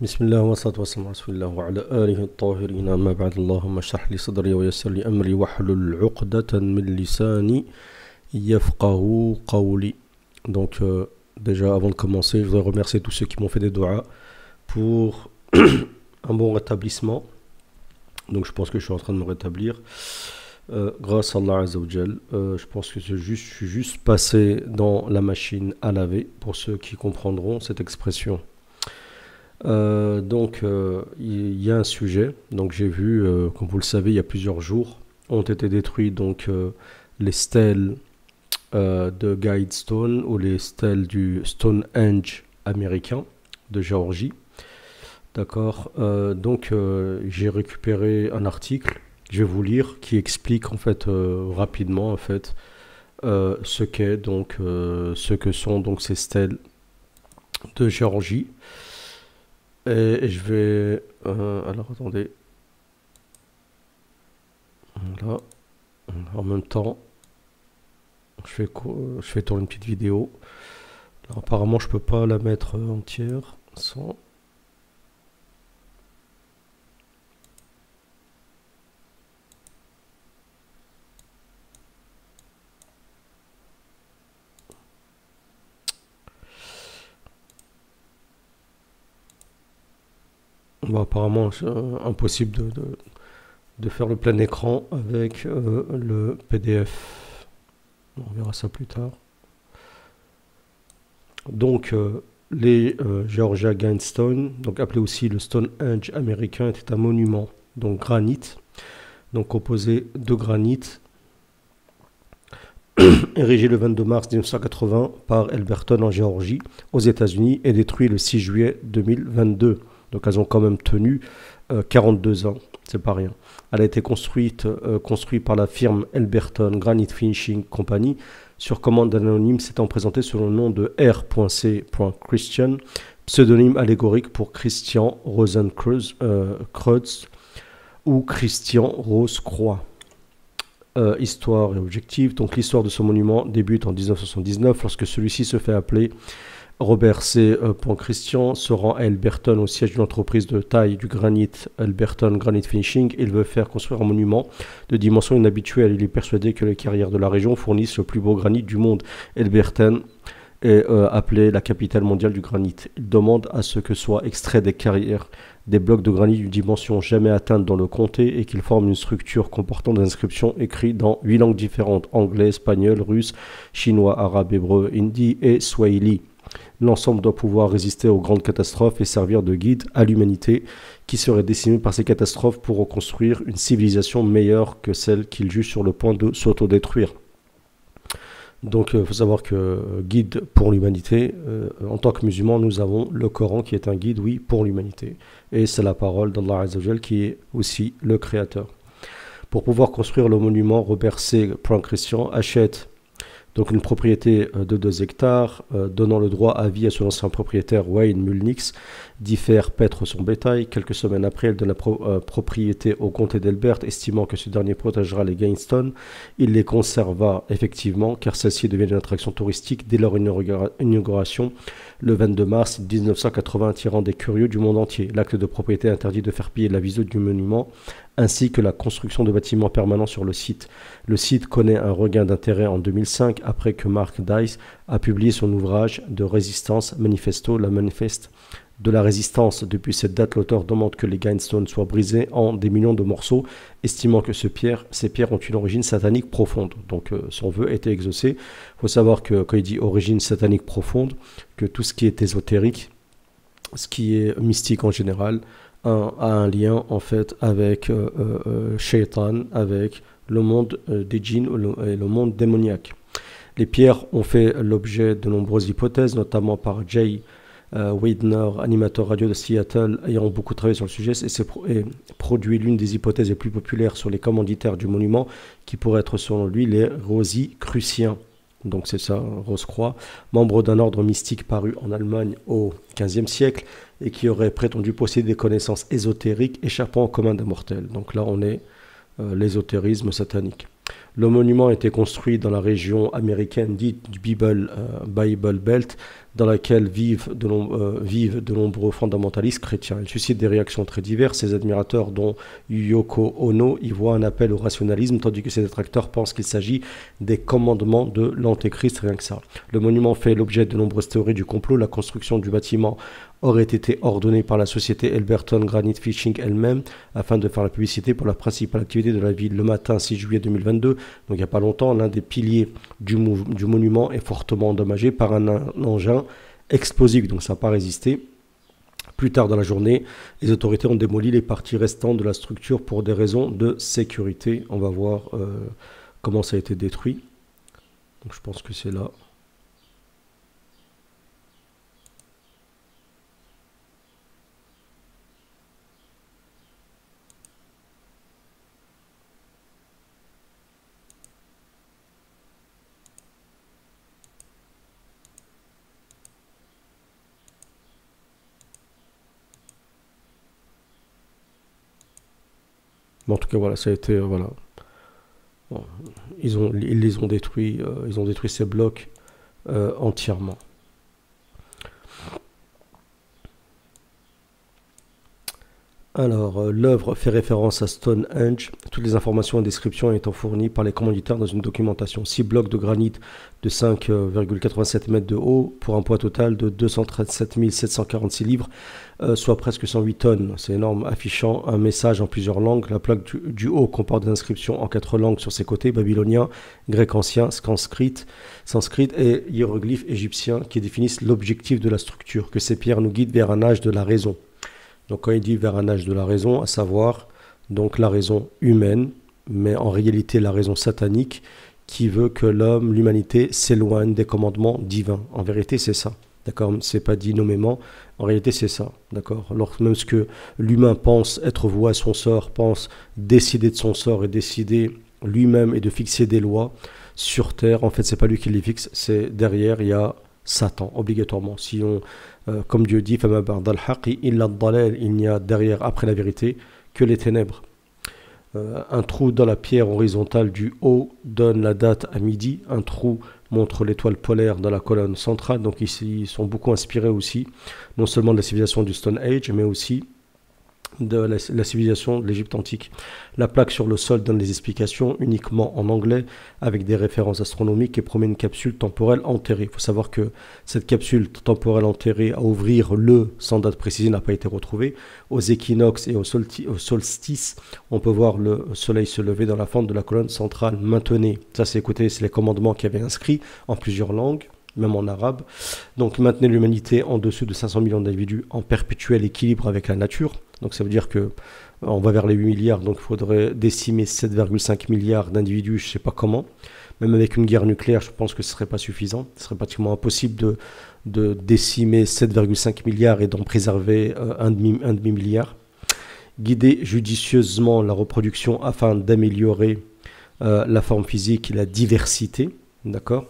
بسم الله والصلاة والسلام على رسول الله وعلى آله الطاهرين أما بعد اللهم اشرح لي صدري ويسر لي أمري واحلل عقدة من لساني يفقه قولي. Donc déjà avant de commencer, je voudrais remercier tous ceux qui m'ont fait des doigts pour un bon rétablissement. Donc je pense que je suis en train de me rétablir grâce à Allah Azza wa Jal. Je pense que je suis juste passé dans la machine à laver pour ceux qui comprendront cette expression. Il y a un sujet. Donc j'ai vu, comme vous le savez, il y a plusieurs jours ont été détruits les stèles de Guidestone ou les stèles du Stonehenge américain de Géorgie. D'accord. J'ai récupéré un article. Je vais vous lire qui explique en fait rapidement en fait ce que sont donc ces stèles de Géorgie. Et je vais... alors attendez. Voilà. En même temps, je fais tourner une petite vidéo. Alors, apparemment, je peux pas la mettre entière sans... Bon, apparemment, c'est impossible de faire le plein écran avec le PDF. On verra ça plus tard. Les Georgia Guidestone, donc appelé aussi le Stonehenge américain, était un monument, donc granit, donc composé de granit, érigé le 22 mars 1980 par Elberton en Géorgie, aux États-Unis, et détruit le 6 juillet 2022. Donc elles ont quand même tenu 42 ans, c'est pas rien. Elle a été construite par la firme Elberton Granite Finishing Company sur commande d'un anonyme s'étant présenté sous le nom de R.C. Christian, pseudonyme allégorique pour Christian Rosenkreuz ou Christian Rose-Croix. Histoire et objectif. Donc l'histoire de ce monument débute en 1979 lorsque celui-ci se fait appeler Robert C. Christian se rend à Elberton au siège d'une entreprise de taille du granit Elberton Granite Finishing. Il veut faire construire un monument de dimension inhabituelle. Il est persuadé que les carrières de la région fournissent le plus beau granit du monde. Elberton est appelée la capitale mondiale du granit. Il demande à ce que soient extraits des carrières des blocs de granit d'une dimension jamais atteinte dans le comté et qu'ils forment une structure comportant des inscriptions écrites dans 8 langues différentes: anglais, espagnol, russe, chinois, arabe, hébreu, hindi et swahili. L'ensemble doit pouvoir résister aux grandes catastrophes et servir de guide à l'humanité qui serait décimée par ces catastrophes pour reconstruire une civilisation meilleure que celle qu'il juge sur le point de s'autodétruire. Donc il faut savoir que guide pour l'humanité, en tant que musulmans, nous avons le Coran qui est un guide, oui, pour l'humanité. Et c'est la parole d'Allah Azza wa Jal qui est aussi le créateur. Pour pouvoir construire le monument, Robert C. Christian achète donc une propriété de 2 hectares, donnant le droit à vie à son ancien propriétaire Wayne Mulnix d'y faire paître son bétail. Quelques semaines après, elle donne la propriété au comté d'Elbert, estimant que ce dernier protégera les Guidestone. Il les conserva effectivement, car celle-ci devient une attraction touristique dès leur inauguration le 22 mars 1980, attirant des curieux du monde entier. L'acte de propriété interdit de faire piller la visite du monument, ainsi que la construction de bâtiments permanents sur le site. Le site connaît un regain d'intérêt en 2005 après que Mark Dice a publié son ouvrage de résistance Manifesto, la manifeste de la résistance. Depuis cette date, l'auteur demande que les Guidestone soient brisés en des millions de morceaux, estimant que ces pierres ont une origine satanique profonde. Donc son vœu était exaucé. Il faut savoir que quand il dit origine satanique profonde, que tout ce qui est ésotérique, ce qui est mystique en général, a un lien en fait avec Shaitan, avec le monde des djinns et le monde démoniaque. Les pierres ont fait l'objet de nombreuses hypothèses, notamment par Jay Weidner, animateur radio de Seattle, ayant beaucoup travaillé sur le sujet, et produit l'une des hypothèses les plus populaires sur les commanditaires du monument, qui pourraient être selon lui les Rosicruciens. Donc c'est ça, Rose-Croix, membre d'un ordre mystique paru en Allemagne au XVe siècle et qui aurait prétendu posséder des connaissances ésotériques échappant au commun des mortels. Donc là on est l'ésotérisme satanique. Le monument a été construit dans la région américaine dite du Bible Belt dans laquelle vivent de nombreux fondamentalistes chrétiens. Il suscite des réactions très diverses. Ses admirateurs, dont Yoko Ono, y voient un appel au rationalisme, tandis que ses détracteurs pensent qu'il s'agit des commandements de l'Antéchrist, rien que ça. Le monument fait l'objet de nombreuses théories du complot. La construction du bâtiment aurait été ordonnée par la société Elberton Granite Fishing elle-même, afin de faire la publicité pour la principale activité de la ville. Le matin 6 juillet 2022, donc il n'y a pas longtemps, l'un des piliers du monument est fortement endommagé par un engin explosif, donc ça n'a pas résisté. Plus tard dans la journée, les autorités ont démoli les parties restantes de la structure pour des raisons de sécurité. On va voir comment ça a été détruit. Donc je pense que c'est là. Mais en tout cas, voilà, ça a été, voilà. Bon, ils les ont détruits, ils ont détruit ces blocs entièrement. Alors, l'œuvre fait référence à Stonehenge. Toutes les informations et descriptions étant fournies par les commanditaires dans une documentation. 6 blocs de granit de 5,87 mètres de haut pour un poids total de 237 746 livres, soit presque 108 tonnes. C'est énorme, affichant un message en plusieurs langues. La plaque du haut comporte des inscriptions en 4 langues sur ses côtés, babylonien, grec ancien, sanskrit et hiéroglyphes égyptiens qui définissent l'objectif de la structure, que ces pierres nous guident vers un âge de la raison. Donc quand il dit vers un âge de la raison, à savoir donc la raison humaine, mais en réalité la raison satanique qui veut que l'humanité s'éloigne des commandements divins. En vérité c'est ça, d'accord? C'est pas dit nommément, en réalité c'est ça, d'accord? Même ce que l'humain pense être voué à son sort, pense décider de son sort et décider lui-même et de fixer des lois sur terre, en fait c'est pas lui qui les fixe, c'est derrière il y a Satan, obligatoirement. Si on, comme Dieu dit, il n'y a derrière, après la vérité, que les ténèbres. Un trou dans la pierre horizontale du haut donne la date à midi. Un trou montre l'étoile polaire dans la colonne centrale. Donc ici, ils sont beaucoup inspirés aussi, non seulement de la civilisation du Stone Age, mais aussi de la civilisation de l'Égypte antique. La plaque sur le sol donne les explications uniquement en anglais avec des références astronomiques et promet une capsule temporelle enterrée. Il faut savoir que cette capsule temporelle enterrée à ouvrir sans date précise n'a pas été retrouvée. Aux équinoxes et au solstice, on peut voir le soleil se lever dans la fente de la colonne centrale. Maintenez, ça c'est les commandements qui avaient inscrits en plusieurs langues, même en arabe. Donc maintenez l'humanité en dessous de 500 millions d'individus en perpétuel équilibre avec la nature. Donc ça veut dire que on va vers les 8 milliards, donc il faudrait décimer 7,5 milliards d'individus, je ne sais pas comment. Même avec une guerre nucléaire, je pense que ce ne serait pas suffisant. Ce serait pratiquement impossible de décimer 7,5 milliards et d'en préserver un demi-milliard. Guider judicieusement la reproduction afin d'améliorer la forme physique et la diversité, d'accord?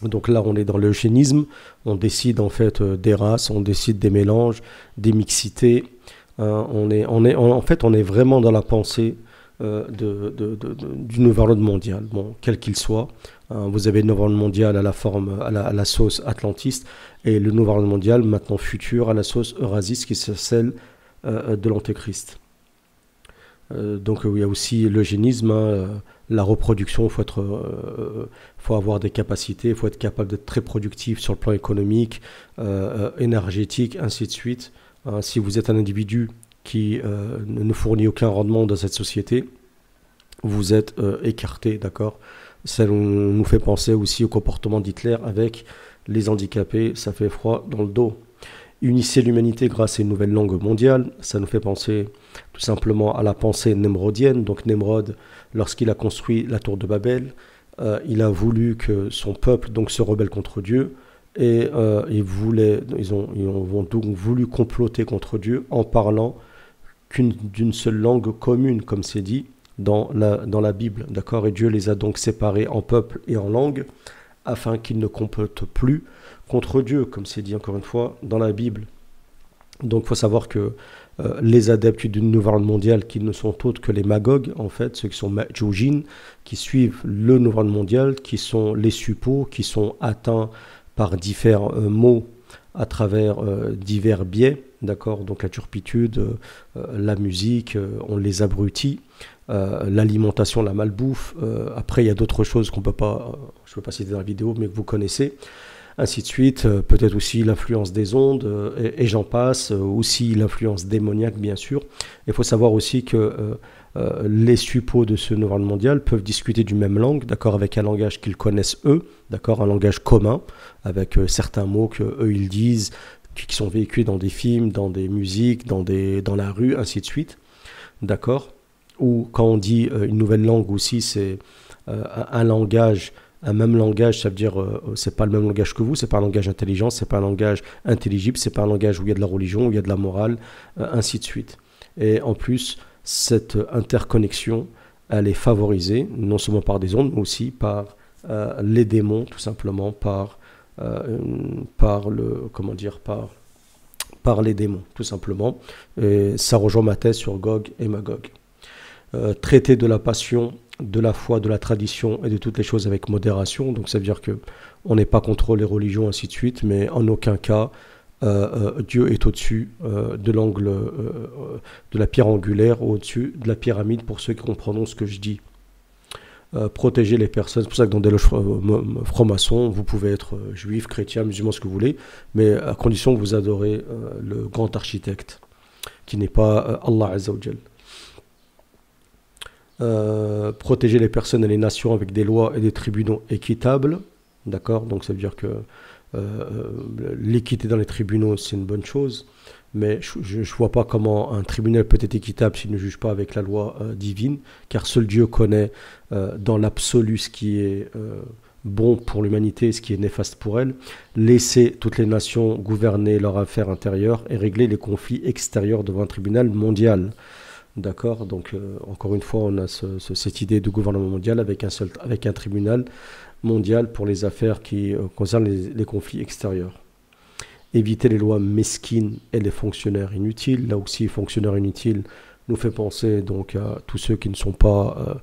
Donc là, on est dans l'eugénisme, on décide en fait des races, on décide des mélanges, des mixités. On est vraiment dans la pensée du nouvel ordre mondial, bon, quel qu'il soit. Vous avez le nouvel ordre mondial à la forme, à la sauce atlantiste, et le nouvel ordre mondial maintenant futur à la sauce eurasiste, qui est celle de l'antéchrist. Donc il y a aussi l'eugénisme, la reproduction, faut avoir des capacités, il faut être capable d'être très productif sur le plan économique, énergétique, ainsi de suite. Si vous êtes un individu qui ne fournit aucun rendement dans cette société, vous êtes écarté, d'accord? Ça nous fait penser aussi au comportement d'Hitler avec les handicapés, ça fait froid dans le dos. Unissez l'humanité grâce à une nouvelle langue mondiale, ça nous fait penser tout simplement à la pensée némrodienne. Donc Nemrod, lorsqu'il a construit la tour de Babel, il a voulu que son peuple donc se rebelle contre Dieu, et ils ont donc voulu comploter contre Dieu en parlant d'une seule langue commune, comme c'est dit dans la Bible, d'accord? Et Dieu les a donc séparés en peuple et en langue, afin qu'ils ne complotent plus contre Dieu, comme c'est dit encore une fois dans la Bible. Donc il faut savoir que les adeptes d'une nouvelle ordre mondiale, qui ne sont autres que les magogues, en fait, ceux qui sont Majoujin, qui suivent le nouvel ordre mondial, qui sont les suppôts, qui sont atteints par divers mots à travers divers biais, d'accord? Donc la turpitude, la musique, on les abrutit, l'alimentation, la malbouffe. Après, il y a d'autres choses qu'on peut pas, je ne peux pas citer dans la vidéo, mais que vous connaissez. Ainsi de suite, peut-être aussi l'influence des ondes, et j'en passe, aussi l'influence démoniaque, bien sûr. Il faut savoir aussi que les suppôts de ce nouvel mondial peuvent discuter d'une même langue, d'accord, avec un langage qu'ils connaissent eux, d'accord, un langage commun, avec certains mots que eux ils disent, qui sont véhiculés dans des films, dans des musiques, dans la rue, ainsi de suite, d'accord. Ou quand on dit une nouvelle langue aussi, c'est un langage. Un même langage, ça veut dire c'est pas le même langage que vous, c'est pas un langage intelligent, c'est pas un langage intelligible, c'est pas un langage où il y a de la religion, où il y a de la morale, ainsi de suite. Et en plus, cette interconnexion, elle est favorisée non seulement par des ondes, mais aussi par les démons, tout simplement, par le, comment dire, par les démons, tout simplement. Et ça rejoint ma thèse sur Gog et Magog. Traiter de la passion, de la foi, de la tradition et de toutes les choses avec modération. Donc ça veut dire que on n'est pas contre les religions, ainsi de suite, mais en aucun cas Dieu est au-dessus de l'angle de la pierre angulaire, au-dessus de la pyramide, pour ceux qui comprendront ce que je dis. Protéger les personnes, c'est pour ça que dans des loges francs-maçons, vous pouvez être juif, chrétien, musulman, ce que vous voulez, mais à condition que vous adorez le grand architecte, qui n'est pas Allah Azza wa Jal. Protéger les personnes et les nations avec des lois et des tribunaux équitables, d'accord, donc ça veut dire que l'équité dans les tribunaux c'est une bonne chose, mais je ne vois pas comment un tribunal peut être équitable s'il ne juge pas avec la loi divine, car seul Dieu connaît dans l'absolu ce qui est bon pour l'humanité et ce qui est néfaste pour elle. Laisser toutes les nations gouverner leurs affaires intérieures et régler les conflits extérieurs devant un tribunal mondial. D'accord, donc encore une fois, on a cette idée de gouvernement mondial avec un tribunal mondial pour les affaires qui concernent les conflits extérieurs. Éviter les lois mesquines et les fonctionnaires inutiles. Là aussi, fonctionnaires inutiles nous fait penser donc à tous ceux qui ne sont pas,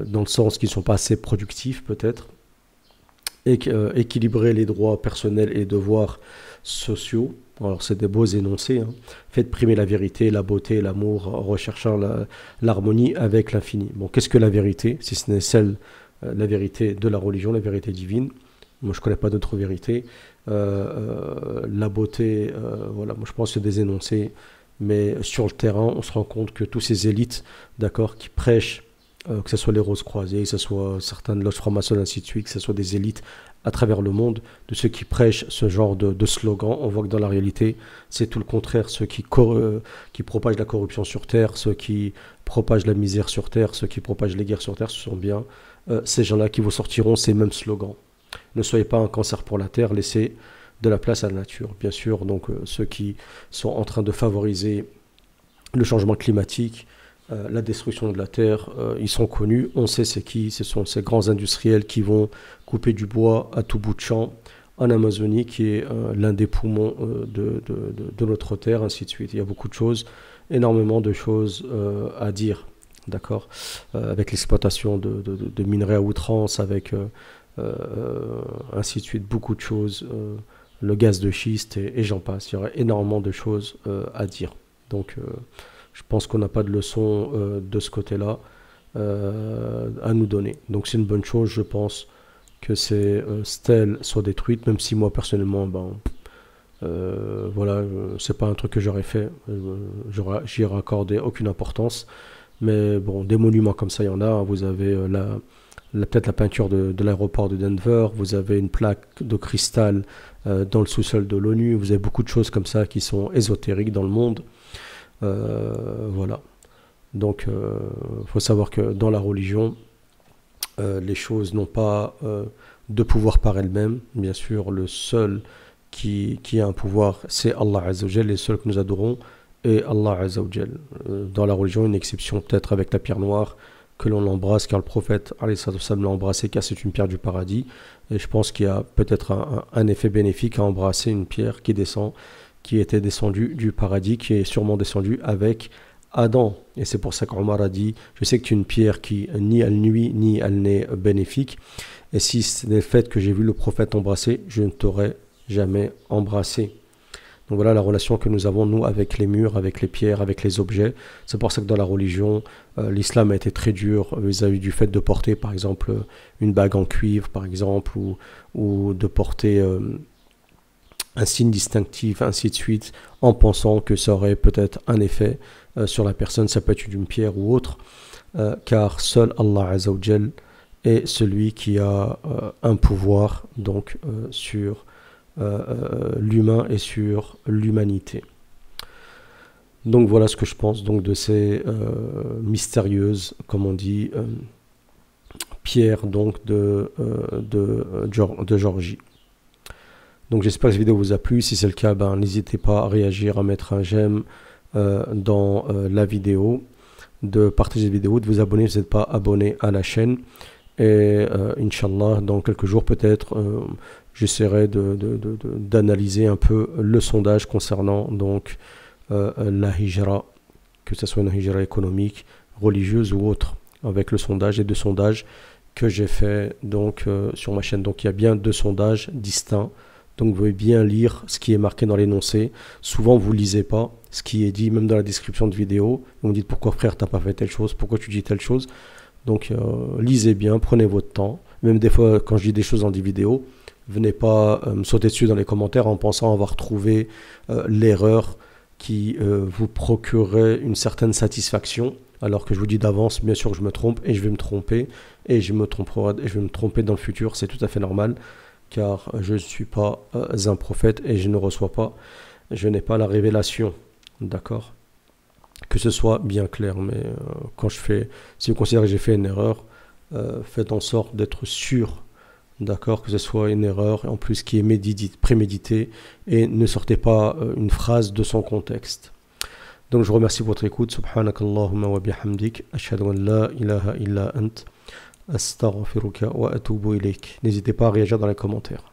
dans le sens qui ne sont pas assez productifs peut-être. Équilibrer les droits personnels et les devoirs sociaux. Alors c'est des beaux énoncés, hein. Faites primer la vérité, la beauté, l'amour, en recherchant l'harmonie avec l'infini. Bon, qu'est-ce que la vérité, si ce n'est la vérité de la religion, la vérité divine? Moi je ne connais pas d'autre vérité. La beauté, voilà, moi je pense que c'est des énoncés, mais sur le terrain on se rend compte que tous ces élites, d'accord, qui prêchent, que ce soit les Roses Croisées, que ce soit certains de los francs-maçons, ainsi de suite, que ce soit des élites à travers le monde, de ceux qui prêchent ce genre de slogan, on voit que dans la réalité, c'est tout le contraire. Ceux qui propagent la corruption sur Terre, ceux qui propagent la misère sur Terre, ceux qui propagent les guerres sur Terre, ce sont bien ces gens-là qui vous sortiront ces mêmes slogans. Ne soyez pas un cancer pour la Terre, laissez de la place à la nature. Bien sûr, donc ceux qui sont en train de favoriser le changement climatique, la destruction de la Terre, ils sont connus, on sait c'est qui, ce sont ces grands industriels qui vont couper du bois à tout bout de champ en Amazonie, qui est l'un des poumons de notre Terre, ainsi de suite. Il y a beaucoup de choses, énormément de choses à dire, d'accord, avec l'exploitation de minerais à outrance, avec ainsi de suite, beaucoup de choses, le gaz de schiste et j'en passe. Il y aurait énormément de choses à dire. Donc je pense qu'on n'a pas de leçon de ce côté-là à nous donner. Donc c'est une bonne chose, je pense, que ces stèles soient détruites, même si moi personnellement, voilà, c'est pas un truc que j'aurais fait, j'y aurais accordé aucune importance. Mais bon, des monuments comme ça, il y en a. Vous avez peut-être la peinture de l'aéroport de Denver, vous avez une plaque de cristal dans le sous-sol de l'ONU, vous avez beaucoup de choses comme ça qui sont ésotériques dans le monde. Voilà. Donc, faut savoir que dans la religion, les choses n'ont pas de pouvoir par elles-mêmes. Bien sûr, le seul qui a un pouvoir, c'est Allah Azza wa Jal, les seuls que nous adorons, et Allah Azza wa Jal. Dans la religion, une exception peut-être avec la pierre noire, que l'on l'embrasse, car le prophète l'a embrassé, car c'est une pierre du paradis. Et je pense qu'il y a peut-être un effet bénéfique à embrasser une pierre qui était descendue du paradis, qui est sûrement descendue avec Adam. Et c'est pour ça qu'Omar a dit, je sais que tu es une pierre qui ni elle nuit, ni elle n'est bénéfique. Et si c'est le fait que j'ai vu le prophète embrasser, je ne t'aurais jamais embrassé. Donc voilà la relation que nous avons, nous, avec les murs, avec les pierres, avec les objets. C'est pour ça que dans la religion, l'islam a été très dur vis-à-vis du fait de porter, par exemple, une bague en cuivre, par exemple, ou de porter un signe distinctif, ainsi de suite, en pensant que ça aurait peut-être un effet sur la personne, ça peut être une pierre ou autre, car seul Allah Azzawajal est celui qui a un pouvoir donc sur l'humain et sur l'humanité. Donc voilà ce que je pense donc de ces mystérieuses, comme on dit, pierres donc de Géorgie. Donc j'espère que cette vidéo vous a plu. Si c'est le cas, n'hésitez pas à réagir, à mettre un j'aime dans la vidéo, de partager la vidéo, de vous abonner si vous n'êtes pas abonné à la chaîne. Et Inch'Allah, dans quelques jours peut-être, j'essaierai d'analyser un peu le sondage concernant donc la hijra, que ce soit une hijra économique, religieuse ou autre, avec le sondage et deux sondages que j'ai fait donc sur ma chaîne. Donc il y a bien deux sondages distincts. Donc vous pouvez bien lire ce qui est marqué dans l'énoncé. Souvent vous ne lisez pas ce qui est dit, même dans la description de vidéo. Vous me dites pourquoi frère t'as pas fait telle chose, pourquoi tu dis telle chose. Donc lisez bien, prenez votre temps. Même des fois quand je dis des choses dans des vidéos, venez pas me sauter dessus dans les commentaires en pensant avoir trouvé l'erreur qui vous procurerait une certaine satisfaction. Alors que je vous dis d'avance, bien sûr que je me trompe et je vais me tromper et je me vais me tromper dans le futur, c'est tout à fait normal. Car je ne suis pas un prophète et je ne reçois pas, je n'ai pas la révélation, d'accord? Que ce soit bien clair, mais si vous considérez que j'ai fait une erreur, faites en sorte d'être sûr, d'accord, que ce soit une erreur, en plus qui est préméditée, et ne sortez pas une phrase de son contexte. Donc je vous remercie pour votre écoute, subhanakallahumma wa bihamdik, ashhadu an la ilaha illa ant. Astaghfiruka wa atubu ilayk. N'hésitez pas à réagir dans les commentaires.